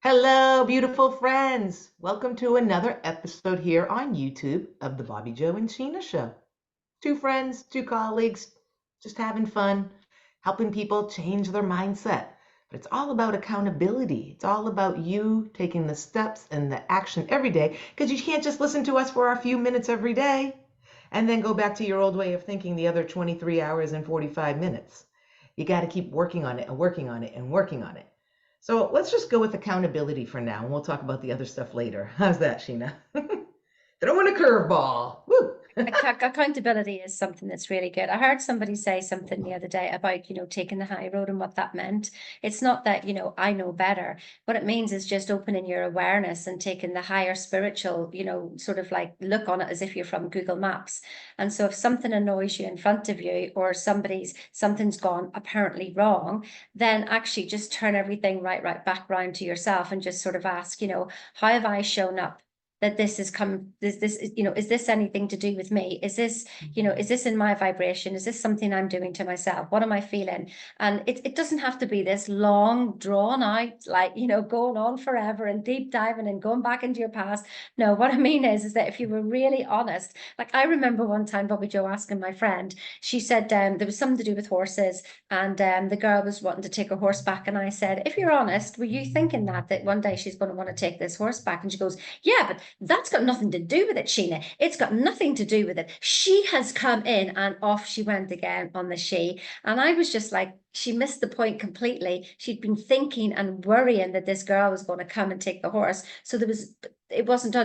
Hello, beautiful friends. Welcome to another episode here on YouTube of the Bobbi Jo and Sheena Show. Two friends, two colleagues, just having fun, helping people change their mindset. But it's all about accountability. It's all about you taking the steps and the action every day because you can't just listen to us for a few minutes every day and then go back to your old way of thinking the other 23 hours and 45 minutes. You got to keep working on it and working on it and working on it. So let's just go with accountability for now, and we'll talk about the other stuff later. How's that, Sheena? Throwing a curveball. Woo! Accountability is something that's really good. I heard somebody say something the other day about, taking the high road and what that meant. It's not that, I know better. What it means is just opening your awareness and taking the higher spiritual, sort of like look on it as if you're from Google Maps. And so if something annoys you in front of you or something's gone apparently wrong, then actually just turn everything right back round to yourself and just sort of ask, how have I shown up? That this has come this is this anything to do with me? Is this, is this in my vibration? Is this something I'm doing to myself? What am I feeling? And it doesn't have to be this long drawn out, like, going on forever and deep diving and going back into your past. No, what I mean is that if you were really honest, like I remember one time Bobbi Jo asking my friend, she said there was something to do with horses, and the girl was wanting to take a horse back, and I said, if you're honest, were you thinking that one day she's going to want to take this horse back? And she goes, yeah, but that's got nothing to do with it, Sheena. It's got nothing to do with it. She has come in, and off she went again on the she. And I was just like, she missed the point completely. She'd been thinking and worrying that this girl was going to come and take the horse. So it wasn't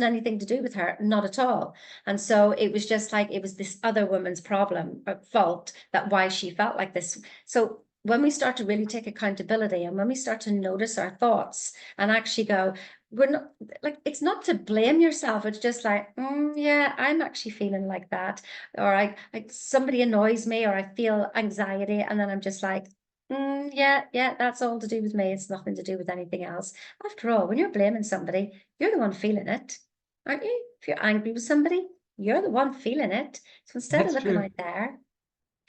anything to do with her, not at all. And so it was just like, it was this other woman's problem or fault, that why she felt like this. So when we start to really take accountability and when we start to notice our thoughts and actually go, we're not, like, it's not to blame yourself. It's just like, yeah, I'm actually feeling like that. Or somebody annoys me, or I feel anxiety. And then I'm just like, yeah, that's all to do with me. It's nothing to do with anything else. After all, when you're blaming somebody, you're the one feeling it, aren't you? If you're angry with somebody, you're the one feeling it. So instead of That's looking true. out there,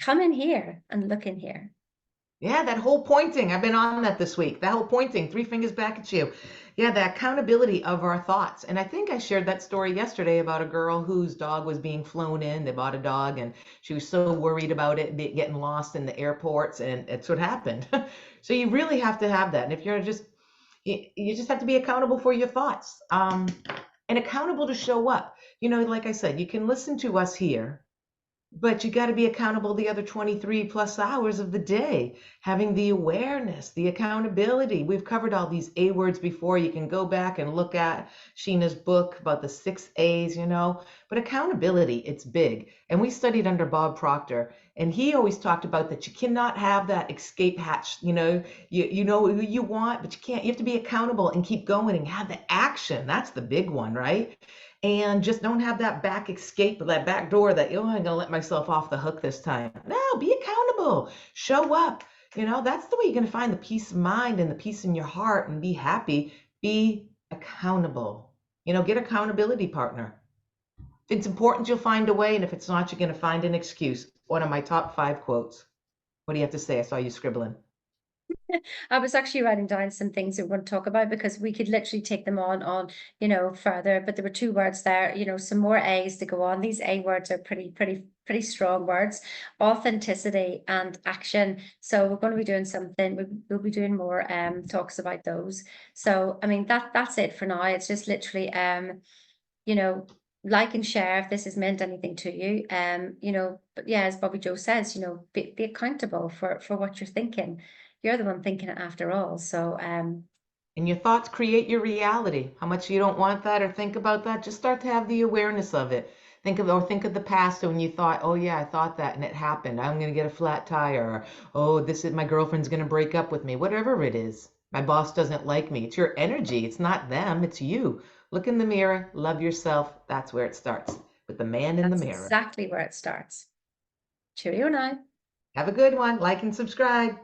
come in here and look in here. Yeah, that whole pointing. I've been on that this week. That whole pointing, three fingers back at you. Yeah, the accountability of our thoughts. And I think I shared that story yesterday about a girl whose dog was being flown in. They bought a dog and she was so worried about it getting lost in the airports, and it's what happened. So you really have to have that. And if you're just, you just have to be accountable for your thoughts, and accountable to show up. Like I said, you can listen to us here, but you got to be accountable the other 23 plus hours of the day, having the awareness, the accountability. We've covered all these A words before. You can go back and look at Sheena's book about the 6 A's. But accountability, it's big. And we studied under Bob Proctor, and he always talked about that you cannot have that escape hatch. You know who you want, but you can't. You have to be accountable and keep going and have the action. That's the big one, right? And just don't have that back escape, that back door that, oh, I'm going to let myself off the hook this time. No, be accountable. Show up. That's the way you're going to find the peace of mind and the peace in your heart and be happy. Be accountable. Get accountability partner. If it's important, you'll find a way. And if it's not, you're going to find an excuse. One of my top 5 quotes. What do you have to say? I saw you scribbling. I was actually writing down some things that we want to talk about because we could literally take them on, further. But there were two words there, some more A's to go on. These A words are pretty strong words: authenticity and action. So we're going to be doing something. We'll be doing more talks about those. So I mean that's it for now. It's just literally you know, like and share if this has meant anything to you. But yeah, as Bobbi Jo says, be accountable for what you're thinking. You're the one thinking it after all. So And your thoughts create your reality. How much you don't want that or think about that, just start to have the awareness of it. Think of the past when you thought, oh yeah, I thought that and it happened. I'm gonna get a flat tire, or oh, this is my girlfriend's gonna break up with me. Whatever it is. My boss doesn't like me. It's your energy. It's not them, it's you. Look in the mirror, love yourself. That's where it starts. With the man in the that's mirror. exactly where it starts. Cheerio now. Have a good one. Like and subscribe.